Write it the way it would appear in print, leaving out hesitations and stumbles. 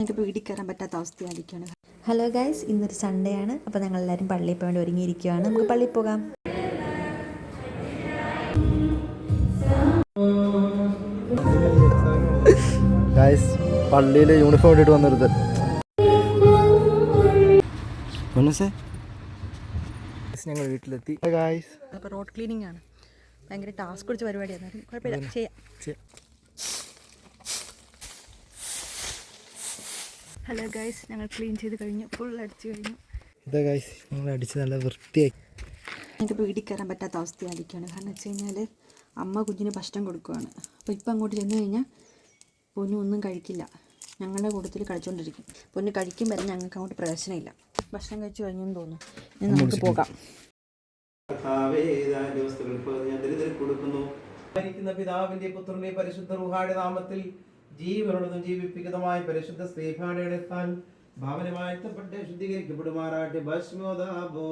എനിക്ക് വീട്ടിൽ കയറാൻ പറ്റാത്ത അവസ്ഥയായിരിക്കുകയാണ്. ഹലോ ഗൈസ്, ഇന്നൊരു സൺഡേ ആണ്. അപ്പോൾ ഞങ്ങളെല്ലാവരും പള്ളിയിൽ പോകാൻ വേണ്ടി ഒരുങ്ങിയിരിക്കുകയാണ്. നമുക്ക് പള്ളിയിൽ പോകാം. ഗൈസ്, പള്ളിയിൽ യൂണിഫോം ഇട്ടിട്ട് വന്നിരുത്. ഞങ്ങൾ വീട്ടിലെത്തി. ഗൈസ്, അപ്പോൾ റോഡ് ക്ലീനിങ് ആണ്. ഭയങ്കര ടാസ്ക് പിടിച്ച പരിപാടിയാണ്. കുഴപ്പമില്ല, ചെയ്യാം. ഹലോ ഗൈസ്, ഞങ്ങൾ ക്ലീൻ ചെയ്ത് കഴിഞ്ഞു. ഫുൾ അടിച്ചു കഴിഞ്ഞു. ഇതാ ഗൈസ്, ഞങ്ങൾ അടിച്ച് നല്ല വൃത്തിയായി. എനിക്ക് വീട്ടിൽ കയറാൻ പറ്റാത്ത അവസ്ഥയായിരിക്കുകയാണ്. കാരണം വെച്ച് കഴിഞ്ഞാൽ അമ്മ കുഞ്ഞിന് ഭക്ഷണം കൊടുക്കുകയാണ്. അപ്പോൾ ഇപ്പം അങ്ങോട്ട് ചെന്ന് കഴിഞ്ഞാൽ പൊന്നു ഒന്നും കഴിക്കില്ല. ഞങ്ങളുടെ കൂട്ടത്തിൽ കളിച്ചുകൊണ്ടിരിക്കും. പൊന്നു കഴിക്കും വരെ ഞങ്ങൾക്ക് അങ്ങോട്ട് പ്രവേശനമില്ല. ഭക്ഷണം കഴിച്ചു കഴിഞ്ഞെന്ന് തോന്നുന്നു. ഇനി നമുക്ക് പോകാം. പിതാവിന്റെ പുത്രന്റെ പരിശുദ്ധ റൂഹായുടെ നാമത്തിൽ ജീവനുള്ളതും ജീവിപ്പിക്കുന്നതുമായ പരിശുദ്ധ സ്ത്രീഭാടയുടെ ഭാവനമായി ശുദ്ധീകരിക്കപ്പെടുമാറാട്ടെ. ഭസ്മോദാബോ